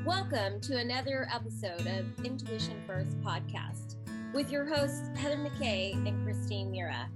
Welcome to another episode of Intuition First podcast with your hosts, Heather McKay and Christine Mira.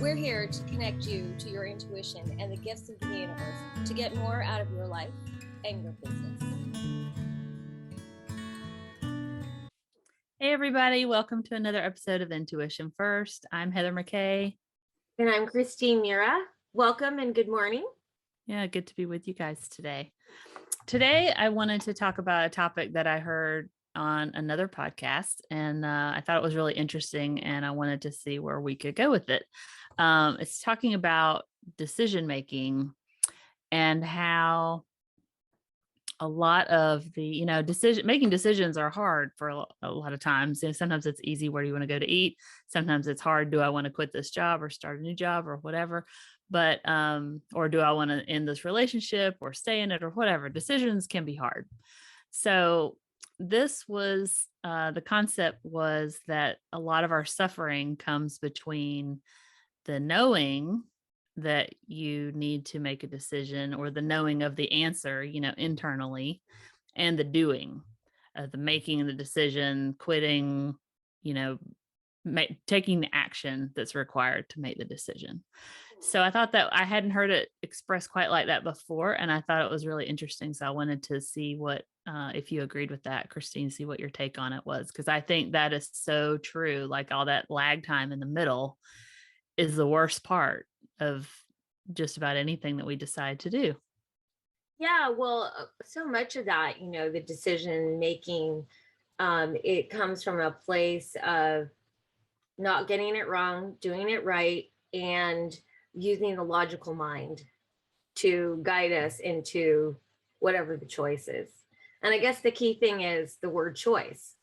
We're here to connect you to your intuition and the gifts of the universe to get more out of your life and your business. Hey, everybody. Welcome to another episode of Intuition First. I'm Heather McKay. And I'm Christine Mira. Welcome and good morning. Yeah, good to be with you guys today. Today, I wanted to talk about a topic that I heard on another podcast, and I thought it was really interesting, and I wanted to see where we could go with it. It's talking about decision-making and how a lot of the, making decisions are hard for a lot of times. Sometimes it's easy. Where do you want to go to eat? Sometimes it's hard. Do I want to quit this job or start a new job or whatever? But, or do I want to end this relationship or stay in it or whatever? Decisions can be hard. So this was, the concept was that a lot of our suffering comes between the knowing that you need to make a decision or the knowing of the answer, internally, and the doing, the making the decision, quitting, taking the action that's required to make the decision. So I thought that I hadn't heard it expressed quite like that before, and I thought it was really interesting. So I wanted to see what, if you agreed with that, Christine, see what your take on it was, because I think that is so true. Like all that lag time in the middle is the worst part of just about anything that we decide to do. Yeah, well, so much of that, the decision making, it comes from a place of not getting it wrong, doing it right, and using the logical mind to guide us into whatever the choice is. And I guess the key thing is the word choice,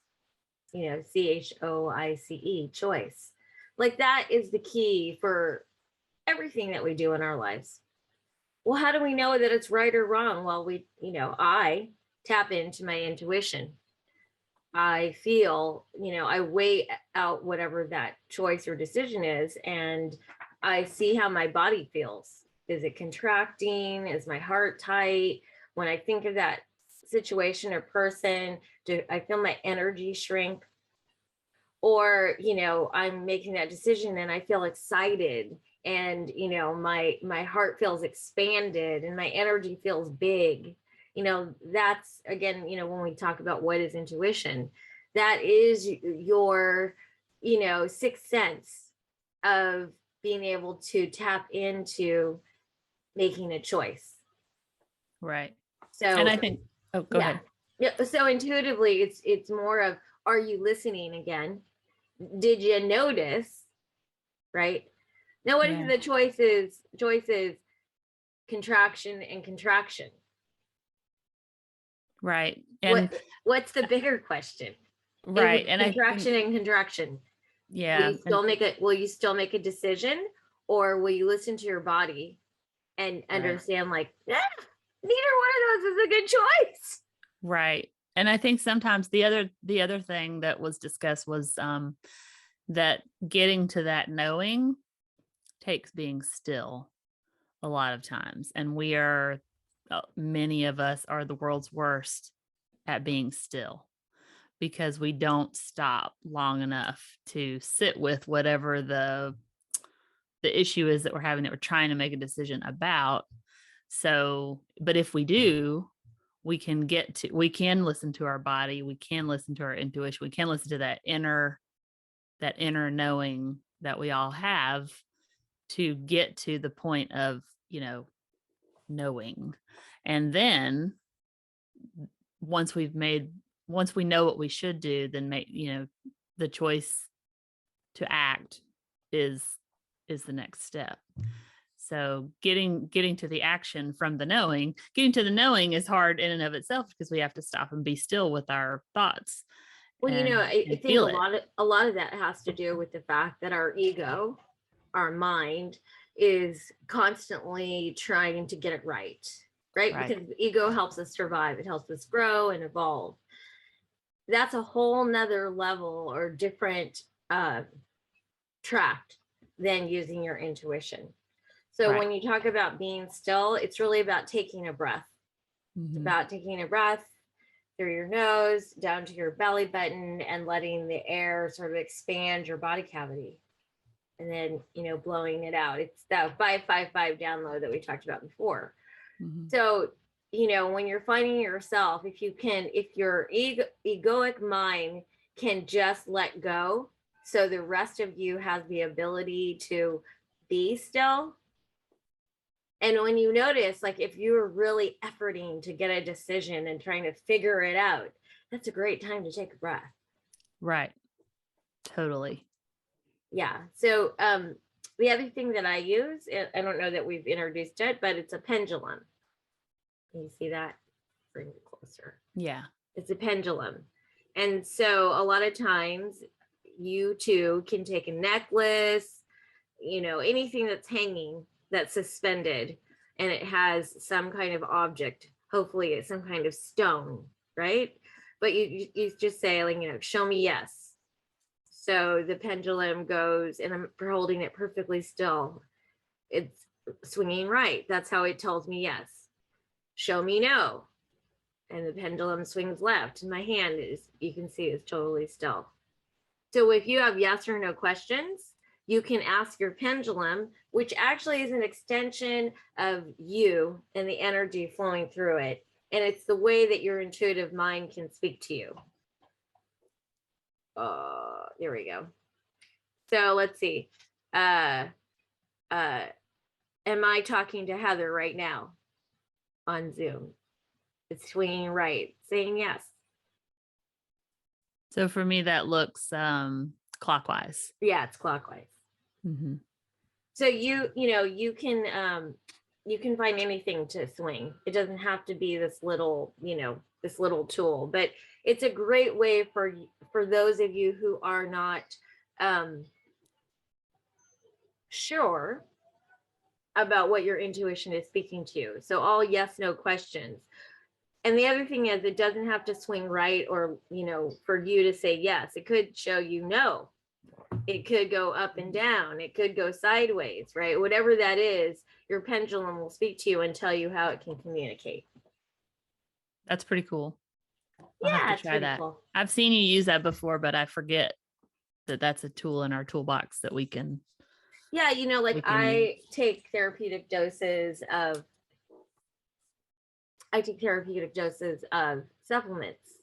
CHOICE, choice. Like that is the key for everything that we do in our lives. Well, how do we know that it's right or wrong? Well, I tap into my intuition. I feel, I weigh out whatever that choice or decision is, and I see how my body feels. Is it contracting? Is my heart tight? When I think of that situation or person, do I feel my energy shrink? Or, I'm making that decision and I feel excited, and my heart feels expanded and my energy feels big. That's again, when we talk about what is intuition, that is your sixth sense of being able to tap into making a choice. Right. So, and I think, go ahead. Yeah. So intuitively, it's more of, are you listening again? Did you notice? Right. Now, what is the choices? Choices, contraction and contraction. Right. And what's the bigger question? Right. And contraction and contraction. Yeah. Will you still make a decision, or will you listen to your body and understand neither one of those is a good choice? Right. And I think sometimes the other thing that was discussed was that getting to that knowing takes being still a lot of times. And many of us are the world's worst at being still, because we don't stop long enough to sit with whatever the issue is that we're trying to make a decision about. So, but if we do, we can listen to our body, we can listen to our intuition, we can listen to that inner knowing that we all have to get to the point of, knowing. And then once we know what we should do, then the choice to act is the next step. So getting to the action from the knowing, getting to the knowing is hard in and of itself, because we have to stop and be still with our thoughts. Well, I think a lot of that has to do with the fact that our ego, our mind, is constantly trying to get it right? Because the ego helps us survive. It helps us grow and evolve. That's a whole nother level or different track than using your intuition. So when you talk about being still, it's really about taking a breath. Mm-hmm. It's about taking a breath, through your nose down to your belly button and letting the air sort of expand your body cavity. And then, blowing it out. It's the 555 download that we talked about before. Mm-hmm. So, when you're finding yourself, if your egoic mind can just let go, so the rest of you has the ability to be still. And when you notice, like if you're really efforting to get a decision and trying to figure it out, that's a great time to take a breath. Right. Totally. Yeah. So the other thing that I use, I don't know that we've introduced it, but it's a pendulum. Can you see that? Bring it closer. Yeah. It's a pendulum. And so a lot of times you too can take a necklace, anything that's hanging, that's suspended, and it has some kind of object. Hopefully it's some kind of stone, right? But you just say, like, show me yes. So the pendulum goes, and I'm holding it perfectly still. It's swinging right. That's how it tells me yes. Show me no. And the pendulum swings left. And my hand you can see, is totally still. So if you have yes or no questions, you can ask your pendulum, which actually is an extension of you and the energy flowing through it. And it's the way that your intuitive mind can speak to you. There we go. So let's see. Am I talking to Heather right now on Zoom? It's swinging right, saying yes. So for me, that looks clockwise. Yeah, it's clockwise. Mm-hmm. So you can find anything to swing. It doesn't have to be this little tool, but it's a great way for those of you who are not sure about what your intuition is speaking to you. So all yes, no questions. And the other thing is, it doesn't have to swing right or, for you to say yes. It could show you no. It could go up and down. It could go sideways, right? Whatever that is, your pendulum will speak to you and tell you how it can communicate. That's pretty cool. I'll Yeah, have to try that. Cool. I've seen you use that before, but I forget that that's a tool in our toolbox that we can. Yeah, I take therapeutic doses of supplements.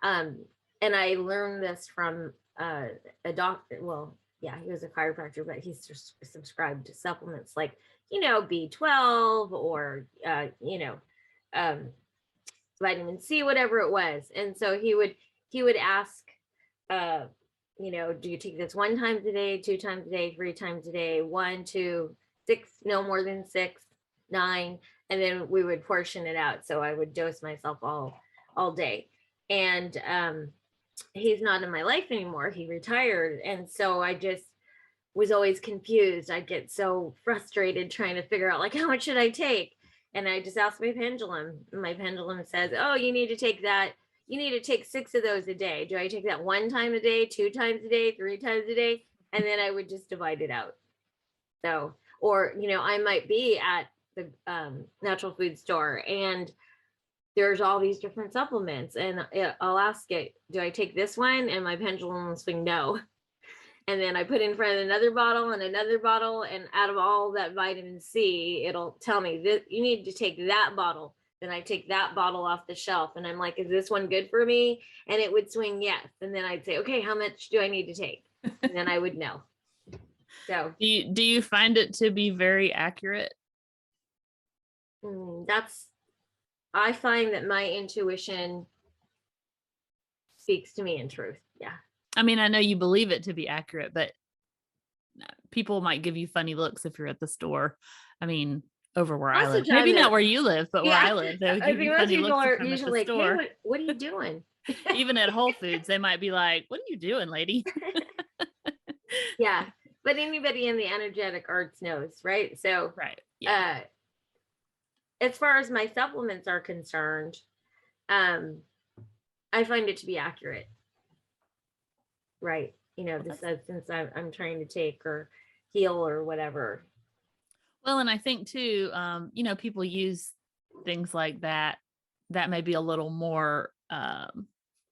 And I learned this from a doctor. Well, yeah, he was a chiropractor, but he's just subscribed to supplements like, B12 or, vitamin C, whatever it was. And so he would ask, do you take this 1 time a day, 2 times a day, 3 times a day, 1, 2, 6, no more than 6, 9. And then we would portion it out. So I would dose myself all day. And he's not in my life anymore. He retired. And so I just was always confused. I get so frustrated trying to figure out, like, how much should I take? And I just asked my pendulum. My pendulum says, oh, you need to take that. You need to take 6 of those a day. Do I take that 1 time a day, 2 times a day, 3 times a day? And then I would just divide it out. So, or, I might be at the natural food store and there's all these different supplements, and I'll ask it, do I take this one? And my pendulum will swing no. And then I put in front of another bottle, and out of all that vitamin C, it'll tell me that you need to take that bottle. Then I take that bottle off the shelf, and I'm like, is this one good for me? And it would swing yes. And then I'd say, okay, how much do I need to take? And then I would know. So do you find it to be very accurate? I find that my intuition speaks to me in truth. Yeah. I mean, I know you believe it to be accurate, but people might give you funny looks if you're at the store. I mean, over where I live, maybe not where you live, but where I live, they'll give you funny looks if I'm at the store. Hey, what are you doing? Even at Whole Foods, they might be like, what are you doing, lady? Yeah. But anybody in the energetic arts knows, right? So, right. Yeah. As far as my supplements are concerned, I find it to be accurate. Right. The substance I'm trying to take or heal or whatever. Well, and I think too, people use things like that may be a little more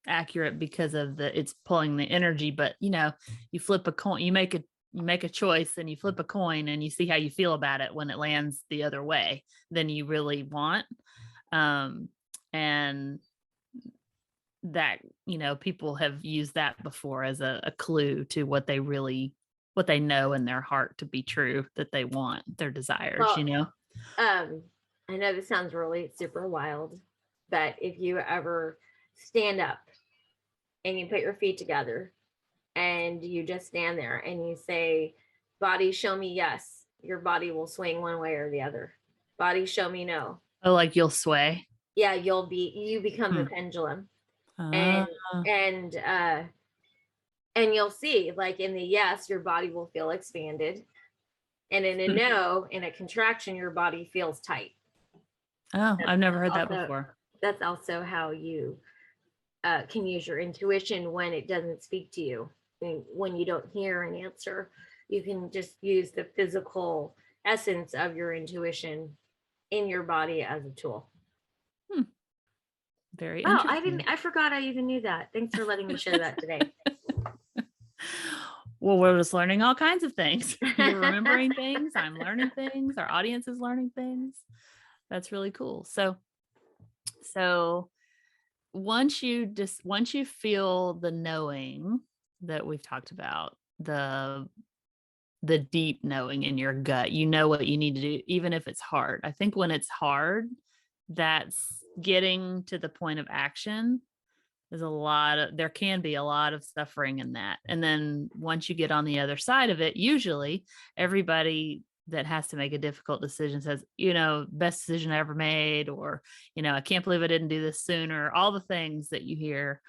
accurate because of it's pulling the energy. But you flip a coin, you make a choice, and you flip a coin, and you see how you feel about it when it lands the other way than you really want. And that, people have used that before as a clue to what they know in their heart to be true, that they want, their desires. Well, I know this sounds really super wild, but if you ever stand up and you put your feet together and you just stand there and you say, body, show me yes, your body will swing one way or the other. Body, show me no. Oh, like you'll sway? Yeah, you become the pendulum. And you'll see, like in the yes, your body will feel expanded. And in a no, in a contraction, your body feels tight. Oh, I've never heard that before. That's also how you can use your intuition when it doesn't speak to you. When you don't hear an answer, you can just use the physical essence of your intuition in your body as a tool. Very interesting. I forgot I even knew that. Thanks for letting me share that today. Well, we're just learning all kinds of things. You're remembering things. I'm learning things. Our audience is learning things. That's really cool. So once you feel the knowing that we've talked about, the deep knowing in your gut, you know what you need to do, even if it's hard. I think when it's hard, that's getting to the point of action. There can be a lot of suffering in that. And then once you get on the other side of it, usually everybody that has to make a difficult decision says, best decision I ever made, or, I can't believe I didn't do this sooner, all the things that you hear,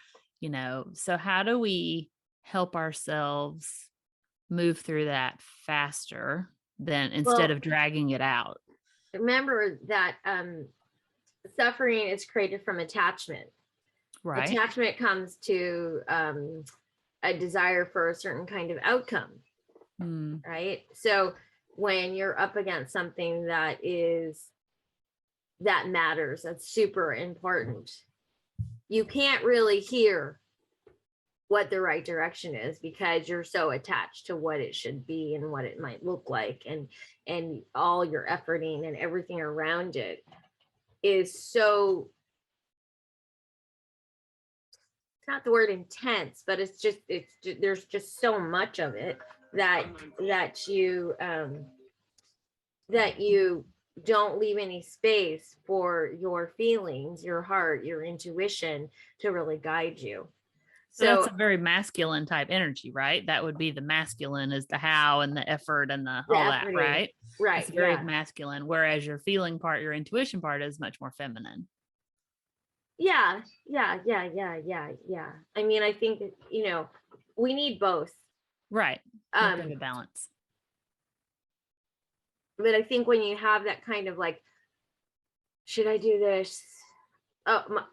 so how do we help ourselves move through that faster than instead of dragging it out? Remember that suffering is created from attachment. Right. Attachment comes to a desire for a certain kind of outcome. Right. So when you're up against something that matters, that's super important, you can't really hear what the right direction is because you're so attached to what it should be and what it might look like, and all your efforting and everything around it is so, it's not the word intense, but it's just there's just so much of it that you don't leave any space for your feelings, your heart, your intuition to really guide you. So that's a very masculine type energy, right? That would be the masculine, is the how and the effort and all that, right? Right. It's very masculine. Whereas your feeling part, your intuition part, is much more feminine. Yeah. I mean, I think, we need both. Right. Have a balance. But I think when you have that kind of like, should I do this? Oh,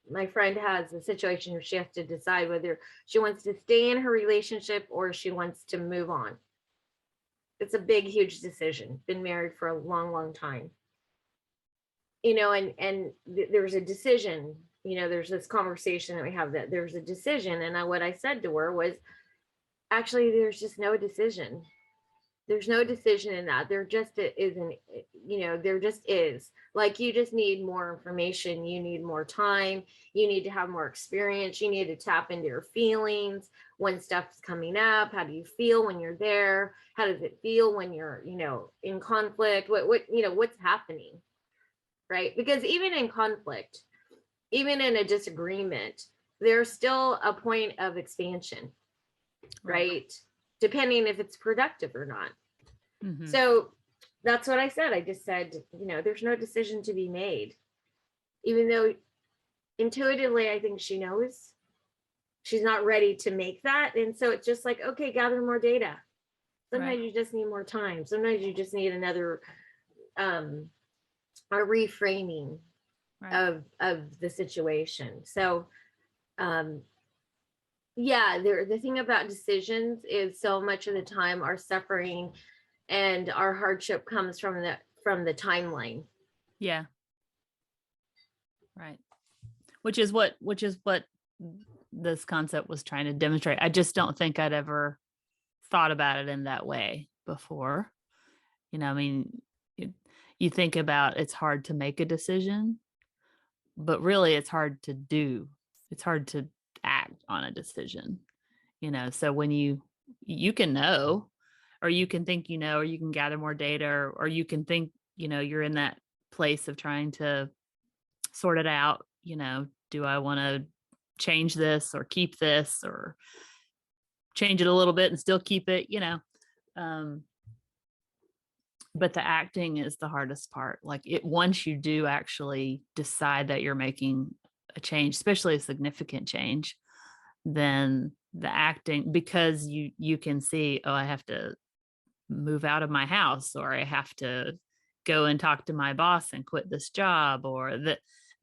my friend has a situation where she has to decide whether she wants to stay in her relationship or she wants to move on. It's a big, huge decision. Been married for a long, long time. And there's a decision, there's this conversation that we have, that there's a decision. And what I said to her was, actually, there's just no decision. There's no decision in that. There just isn't, there just is. Like, you just need more information. You need more time. You need to have more experience. You need to tap into your feelings when stuff's coming up. How do you feel when you're there? How does it feel when you're, in conflict? What's happening? Right? Because even in conflict, even in a disagreement, there's still a point of expansion, right? Depending if it's productive or not. Mm-hmm. So that's what I said. I just said, there's no decision to be made, even though intuitively, I think she knows she's not ready to make that. And so it's just like, okay, gather more data. Sometimes you just need more time. Sometimes you just need another, a reframing of the situation. So, the thing about decisions is, so much of the time our suffering and our hardship comes from the timeline. Yeah. Right. which is what this concept was trying to demonstrate. I just don't think I'd ever thought about it in that way before. I mean, you think about it's hard to make a decision, but really it's hard to do. It's hard to act on a decision. So when you can know, or you can think, or you can gather more data, or you can think, you're in that place of trying to sort it out. Do I want to change this or keep this, or change it a little bit and still keep it, but the acting is the hardest part. Like once you do actually decide that you're making a change, especially a significant change, then the acting, because you can see, oh, I have to move out of my house, or I have to go and talk to my boss and quit this job, or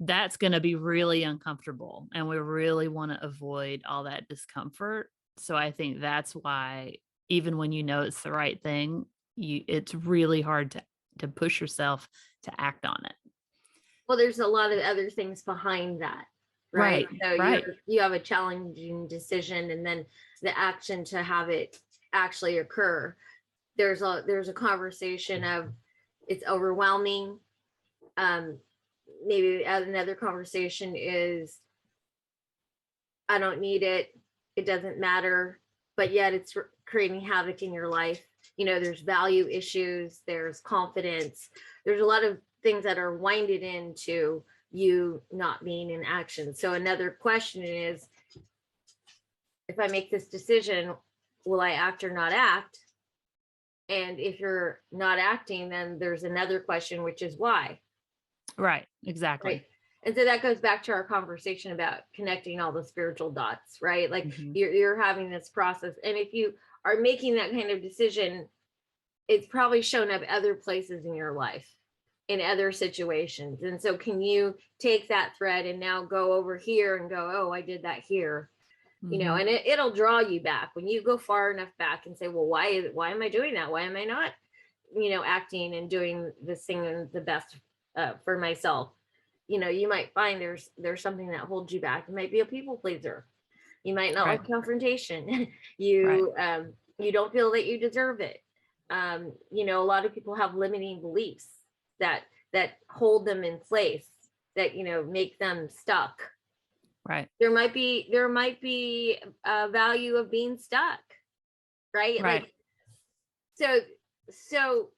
that's going to be really uncomfortable. And we really want to avoid all that discomfort. So I think that's why, even when it's the right thing, it's really hard to push yourself to act on it. Well, there's a lot of other things behind that, right? So you have a challenging decision, and then the action to have it actually occur. There's a conversation of it's overwhelming. Maybe another conversation is I don't need it. It doesn't matter, but yet it's creating havoc in your life. There's value issues, there's confidence, there's a lot of things that are winded into you not being in action. So another question is, if I make this decision, will I act or not act? And if you're not acting, then there's another question, which is why. Right, exactly. Right. And so that goes back to our conversation about connecting all the spiritual dots, right? Like you're having this process. And if you are making that kind of decision, it's probably shown up other places in your life, in other situations. And so can you take that thread and now go over here and go, oh, I did that here, and it'll draw you back when you go far enough back and say, well, why am I doing that? Why am I not, acting and doing this thing the best for myself? You might find there's something that holds you back. It might be a people pleaser. You might not like confrontation. You don't feel that you deserve it. A lot of people have limiting beliefs that hold them in place, that make them stuck. Right. There might be a value of being stuck, right? Right. Like so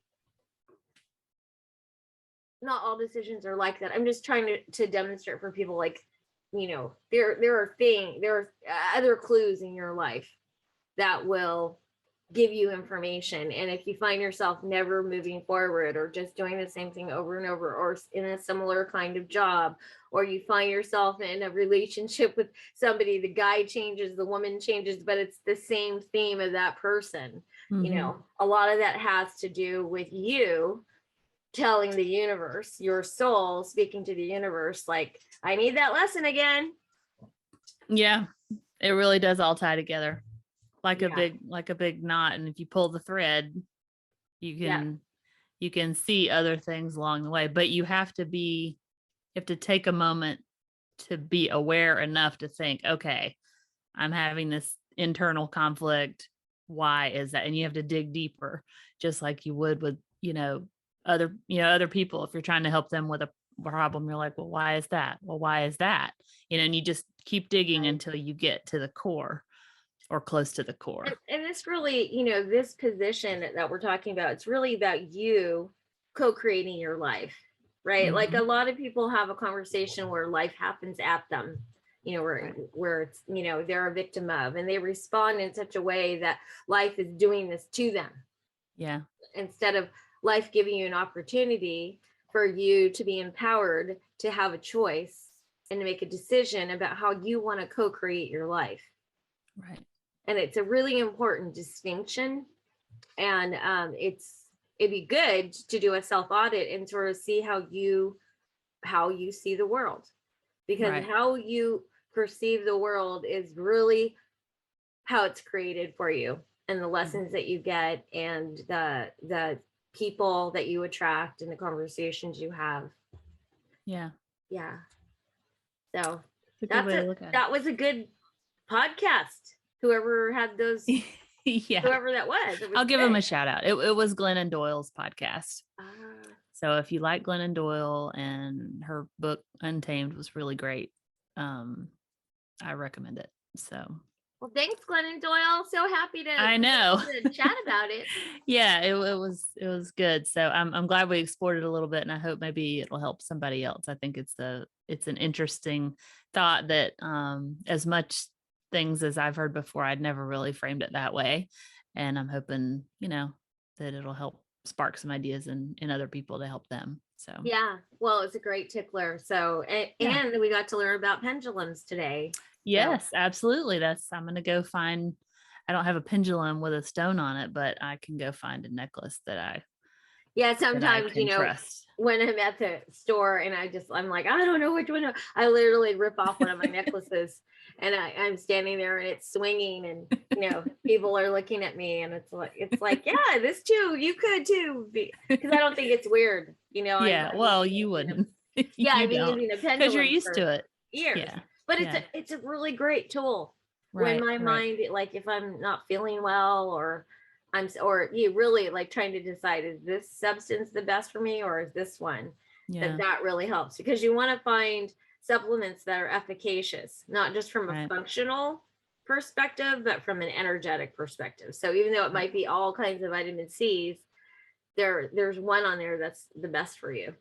not all decisions are like that. I'm just trying to demonstrate for people, like, there are other clues in your life that will give you information. And if you find yourself never moving forward, or just doing the same thing over and over, or in a similar kind of job, or you find yourself in a relationship with somebody, the guy changes, the woman changes, but it's the same theme of that person. A lot of that has to do with you telling the universe, your soul speaking to the universe, like, I need that lesson again. Yeah, it really does all tie together like a big knot. And if you pull the thread, you can see other things along the way, but you have to take a moment to be aware enough to think, okay, I'm having this internal conflict. Why is that? And you have to dig deeper, just like you would with, other people. If you're trying to help them with a problem, you're like, well, why is that? Well, why is that? And you just keep digging until you get to the core, or close to the core. And this really, this position that we're talking about, it's really about you co-creating your life, right? Like a lot of people have a conversation where life happens at them, where it's, they're a victim of, and they respond in such a way that life is doing this to them. Yeah. Instead of life giving you an opportunity for you to be empowered to have a choice and to make a decision about how you want to co-create your life. Right. And it's a really important distinction. And it'd be good to do a self-audit and sort of see how you see the world, because how you perceive the world is really how it's created for you, and the lessons that you get, and the people that you attract, and the conversations you have. Yeah. So It's a good way to look at that was a good podcast. Whoever had those, it. Yeah. whoever that was. I'll give him a shout out. It was Glennon Doyle's podcast. Ah. So if you like Glennon Doyle, and her book Untamed was really great, I recommend it. So Well, thanks, Glennon Doyle. So happy to I know to chat about it. Yeah, it was good. So I'm glad we explored it a little bit, and I hope maybe it'll help somebody else. I think it's an interesting thought that as much things as I've heard before, I'd never really framed it that way, and I'm hoping that it'll help spark some ideas in other people to help them. So Yeah, well, it's a great tickler. So and we got to learn about pendulums today. Yes, absolutely. I'm going to go find, I don't have a pendulum with a stone on it, but I can go find a necklace that sometimes, trust. When I'm at the store and I'm like, I don't know which one. I literally rip off one of my necklaces and I'm standing there and it's swinging and, people are looking at me and it's like, yeah, this too, you could too. Because I don't think it's weird, Yeah, you wouldn't. Yeah, I've been using a pendulum because you're used to it. Years. Yeah. But it's a really great tool when my mind, like if I'm not feeling well or you really like trying to decide, is this substance the best for me or is this one? Yeah. That really helps because you want to find supplements that are efficacious, not just from a functional perspective, but from an energetic perspective. So even though it might be all kinds of vitamin C's, there's one on there that's the best for you.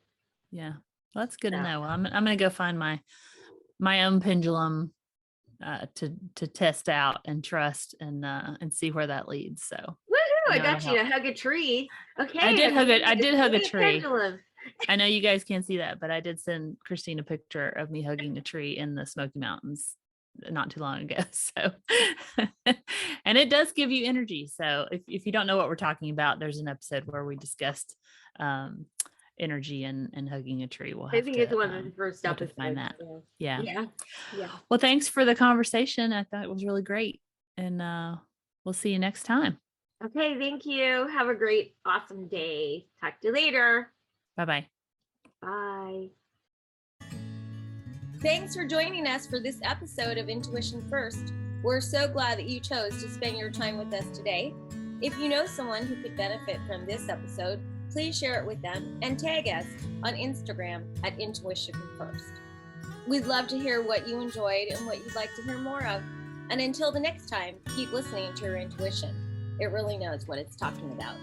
Yeah. Well, that's good to know. Well, I'm going to go find my own pendulum to test out and trust and see where that leads. So woohoo, I got you to hug a tree. Okay. I did hug a tree. Pendulum. I know you guys can't see that, but I did send Christine a picture of me hugging a tree in the Smoky Mountains not too long ago. So and it does give you energy. So if you don't know what we're talking about, there's an episode where we discussed energy and hugging a tree. I think it's one of the first steps to find that. Yeah. Yeah. Well, thanks for the conversation. I thought it was really great. And we'll see you next time. Okay. Thank you. Have a great, awesome day. Talk to you later. Bye-bye. Bye. Thanks for joining us for this episode of Intuition First. We're so glad that you chose to spend your time with us today. If you know someone who could benefit from this episode, please share it with them and tag us on Instagram at Intuition First. We'd love to hear what you enjoyed and what you'd like to hear more of. And until the next time, keep listening to your intuition. It really knows what it's talking about.